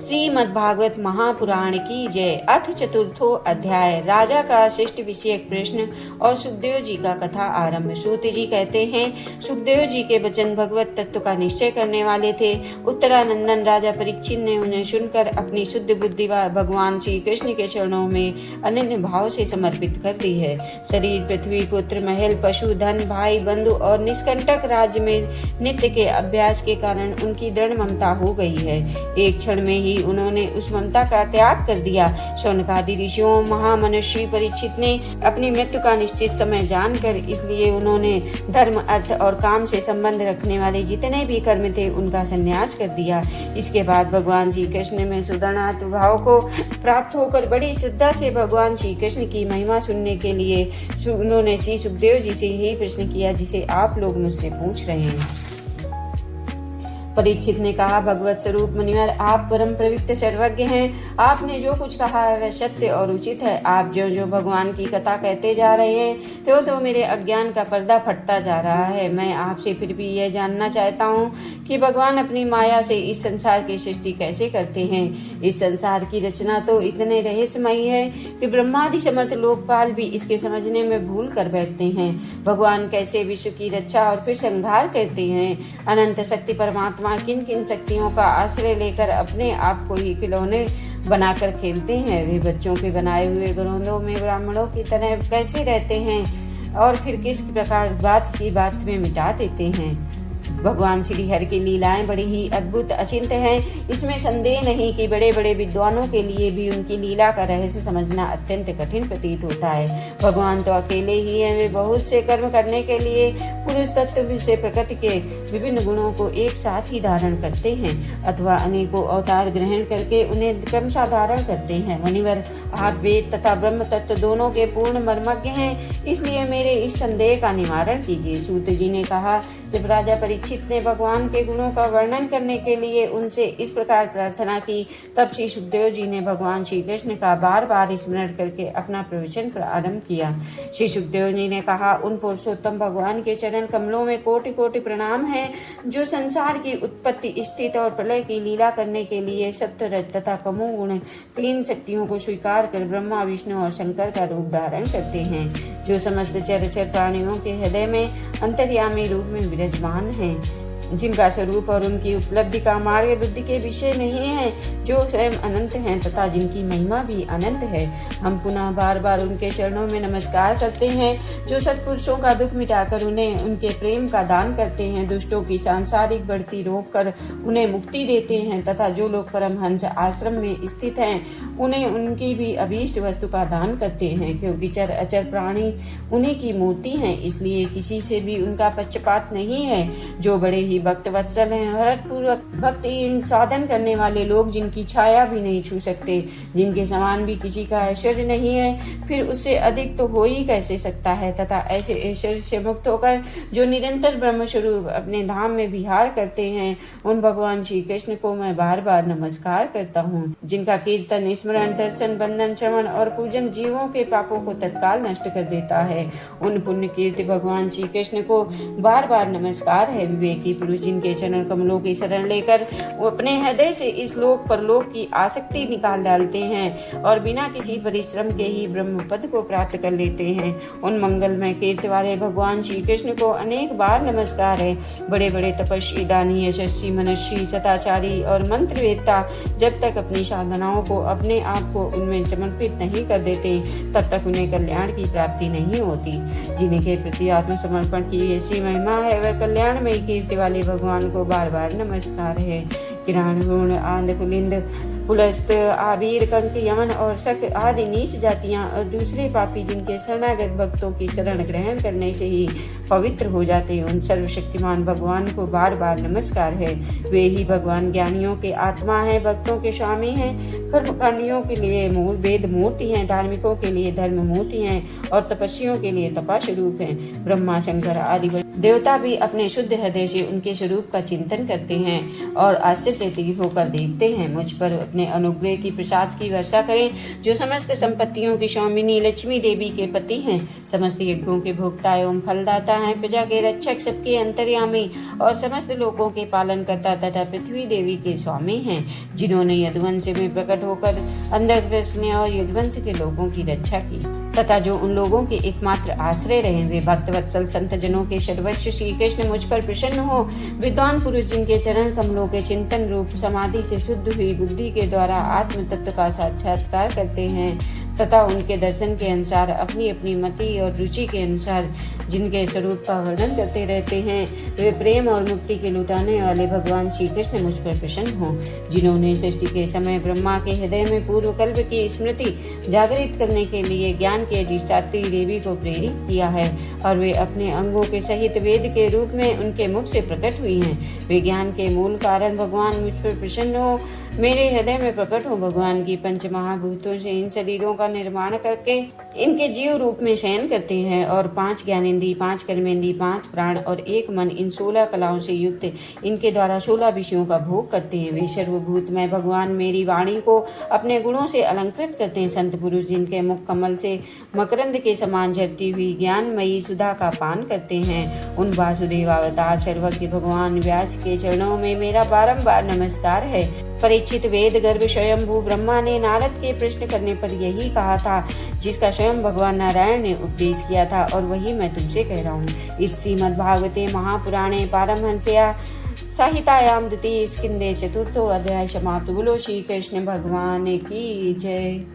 श्रीमद्भागवत महापुराण की जय। अथ चतुर्थो अध्याय। राजा का शिष्ट विषयक प्रश्न और सुखदेव जी का कथा आरंभ। सूत जी कहते हैं, सुखदेव जी के वचन भगवत तत्व का निश्चय करने वाले थे। उत्तरानंदन राजा परीक्षित ने उन्हें सुनकर अपनी शुद्ध बुद्धि भगवान श्री कृष्ण के चरणों में अनन्य भाव से समर्पित कर दी है। शरीर, पृथ्वी, पुत्र, महल, पशु, धन, भाई, बंधु और निष्कंटक राज्य में नित्य के अभ्यास के कारण उनकी दृढ़ ममता हो गई है। एक क्षण में ही उन्होंने उस ममता का त्याग कर दिया। शौनकादि ऋषियों महामनुष्य परीक्षित ने अपनी मृत्यु का निश्चित समय जानकर इसलिए उन्होंने धर्म, अर्थ और काम से संबंध रखने वाले जितने भी कर्म थे उनका संन्यास कर दिया। इसके बाद भगवान श्री कृष्ण में सुदर्णात्म भाव को प्राप्त होकर बड़ी श्रद्धा से भगवान श्री कृष्ण की महिमा सुनने के लिए उन्होंने श्री सुखदेव जी से यही प्रश्न किया जिसे आप लोग मुझसे पूछ रहे हैं। परीक्षित ने कहा, भगवत स्वरूप मुनिवर, आप परम प्रवृत्त सर्वज्ञ हैं। आपने जो कुछ कहा है वह सत्य और उचित है। आप जो जो भगवान की कथा कहते जा रहे हैं तो मेरे अज्ञान का पर्दा फटता जा रहा है। मैं आपसे फिर भी यह जानना चाहता हूँ कि भगवान अपनी माया से इस संसार की सृष्टि कैसे करते हैं। इस संसार की रचना तो इतने रहस्यमयी है कि ब्रह्मादि समर्थ लोकपाल भी इसके समझने में भूल कर बैठते हैं। भगवान कैसे विश्व की रक्षा और फिर संहार करते हैं। अनंत शक्ति परमात्मा किन किन शक्तियों का आश्रय लेकर अपने आप को ही खिलौने बनाकर खेलते हैं। वे बच्चों के बनाए हुए ग्रंथों में ब्राह्मणों की तरह कैसे रहते हैं और फिर किस प्रकार बात की बात में मिटा देते हैं। भगवान श्री हरि की लीलाएं बड़ी ही अद्भुत अचिंत हैं। इसमें संदेह नहीं कि बड़े बड़े विद्वानों के लिए भी उनकी लीला का रहस्य समझना अत्यंत कठिन प्रतीत होता है। भगवान तो अकेले ही हैं। वे बहुत से कर्म करने के लिए पुरुष तत्व से प्रकृति के विभिन्न गुणों को एक साथ ही धारण करते हैं अथवा अनेकों अवतार ग्रहण करके उन्हें क्रमशः धारण करते हैं। मुनिवर, आप वेद तथा ब्रह्म तत्व दोनों के पूर्ण मर्मज्ञ हैं, इसलिए मेरे इस संदेह का निवारण कीजिए। सूत जी ने कहा, जब राजा परीक्षित ने भगवान के गुणों का वर्णन करने के लिए उनसे इस प्रकार प्रार्थना की, तब श्री सुखदेव जी ने भगवान श्री कृष्ण का बार बार स्मरण करके अपना प्रवचन प्रारंभ किया। श्री सुखदेव जी ने कहा, उन पुरुषोत्तम भगवान के चरण कमलों में कोटि कोटि प्रणाम है, जो संसार की उत्पत्ति, स्थिति और प्रलय की लीला करने के लिए सत्व, रज तथा तमो गुण तीन शक्तियों को स्वीकार कर ब्रह्मा, विष्णु और शंकर का रूप धारण करते हैं, जो समस्त चराचर प्राणियों के हृदय में अंतर्यामी रूप में विराजमान है, जिनका स्वरूप और उनकी उपलब्धि का मार्ग बुद्धि के विषय नहीं है, जो स्वयं अनंत हैं तथा जिनकी महिमा भी अनंत है। हम पुनः बार बार उनके चरणों में नमस्कार करते हैं, जो सत्पुरुषों का दुख मिटाकर उन्हें उनके प्रेम का दान करते हैं, दुष्टों की सांसारिक बढ़ती रोककर उन्हें मुक्ति देते हैं तथा जो लोग परमहंस आश्रम में स्थित हैं उन्हें उनकी भी अभीष्ट वस्तु का दान करते हैं। क्योंकि चर अचर प्राणी उन्हीं की मूर्ति हैं, इसलिए किसी से भी उनका पक्षपात नहीं है। जो बड़े ही भक्त वत्सल हैं, हृदयपूर्वक भक्ति साधन करने वाले लोग जिनकी छाया भी नहीं छू सकते, जिनके समान भी किसी का ऐश्वर्य नहीं है, फिर उससे अधिक तो हो ही कैसे सकता है। तथा ऐसे ऐश्वर्य से मुक्त होकर जो निरंतर ब्रह्म स्वरूप अपने धाम में विहार करते हैं, उन भगवान श्री कृष्ण को मैं बार बार नमस्कार करता हूँ, जिनका कीर्तन, स्मरण, दर्शन, बंदन, श्रवण और पूजन जीवों के पापों को तत्काल नष्ट कर देता है। उन पुण्य कीर्ति भगवान श्री कृष्ण को बार बार नमस्कार है। विवेकी पुरुष जिनके चरण कमलों की शरण लेकर वो अपने हृदय से इस लोक परलोक की आसक्ति निकाल डालते हैं और बिना किसी परिश्रम के ही ब्रह्म पद को प्राप्त कर लेते हैं, उन मंगलमय कीर्ति वाले भगवान श्री कृष्ण को अनेक बार नमस्कार है। बड़े बड़े तपस्वी, दानी, यशस्वी, मनस्वी, सदाचारी और मंत्रवेत्ता जब तक अपनी साधनाओं को, अपने आप को उनमें समर्पित नहीं कर देते, तब तक उन्हें कल्याण की प्राप्ति नहीं होती। जिनके प्रति आत्मसमर्पण की ऐसी महिमा है, वह कल्याण में कीर्ति वाले भगवान को बार बार नमस्कार है। किराण, गुण, आंध, कुलिंद, पुलस्त, आबीर, कंक, यमन और शक आदि नीच जातियां और दूसरे पापी जिनके शरणागत भक्तों की शरण ग्रहण करने से ही पवित्र हो जाते हैं, उन सर्वशक्तिमान भगवान को बार बार नमस्कार है। वे ही भगवान ज्ञानियों के आत्मा है, भक्तों के स्वामी हैं, कर्मकांडियों के लिए वेद मूर्ति हैं, धार्मिकों के लिए धर्म मूर्ति हैं और तपस्वियों के लिए तपा स्वरूप हैं। ब्रह्मा, शंकर आदि देवता भी अपने शुद्ध हृदय से उनके स्वरूप का चिंतन करते हैं और आश्चर्यचकित होकर देखते हैं। मुझ पर अपने अनुग्रह की प्रसाद की वर्षा करें, जो समस्त संपत्तियों की स्वामिनी लक्ष्मी देवी के पति हैं, समस्त यज्ञों के भोक्ता एवं फलदाता हैं, प्रजा के रक्षक, सबके अंतर्यामी और समस्त लोगों के पालन करता तथा पृथ्वी देवी के स्वामी हैं, जिन्होंने यदुवंश में प्रकट होकर अंधकृष्ण और यदुवंश के लोगों की रक्षा की तथा जो उन लोगों के एकमात्र आश्रय रहे। वे भक्त वत्सल संत जनों के सर्वस्व श्री कृष्ण मुझ पर प्रसन्न हो। विद्वान पुरुष जिनके चरण कमलों के चिंतन रूप समाधि से शुद्ध हुई बुद्धि के द्वारा आत्म तत्व का साक्षात्कार करते हैं तथा उनके दर्शन के अनुसार अपनी अपनी मति और रुचि के अनुसार जिनके स्वरूप का वर्णन करते रहते हैं, वे प्रेम और मुक्ति के लुटाने वाले भगवान श्री कृष्ण मुझ पर प्रसन्न हो। जिन्होंने सृष्टि के समय ब्रह्मा के हृदय में पूर्व कल्प की स्मृति जागृत करने के लिए ज्ञान के अधिष्ठात्री देवी को प्रेरित किया है और वे अपने अंगों के सहित वेद के रूप में उनके मुख से प्रकट हुई हैं। वे ज्ञान के मूल कारण भगवान मुझ पर प्रसन्न हो, मेरे हृदय में प्रकट हो। भगवान की पंच महाभूतों से इन शरीरों का निर्माण करके इनके जीव रूप में शयन करते हैं और 5 ज्ञानेंद्रिय, 5 कर्मेंद्रिय, 5 प्राण और 1 मन, इन 16 कलाओं से युक्त इनके द्वारा 16 विषयों का भोग करते हैं। वे सर्वभूत में भगवान मेरी वाणी को अपने गुणों से अलंकृत करते हैं। संत पुरुष जिनके मुख कमल से मकरंद के समान झरती हुई ज्ञानमयी सुधा का पान करते हैं, उन वासुदेव अवतार सर्वज्ञ भगवान व्यास के चरणों में मेरा बारंबार नमस्कार है। परीक्षित, वेद गर्भ स्वयंभू ब्रह्मा ने नारद के प्रश्न करने पर यही कहा था जिसका स्वयं भगवान नारायण ने उपदेश किया था और वही मैं तुमसे कह रहा हूँ। इस श्रीमद्भागवते महापुराणे पारमहंस्या संहितायां द्वितीय स्कंदे चतुर्थो अध्याय समाप्त। बोलो श्री कृष्ण भगवान की जय।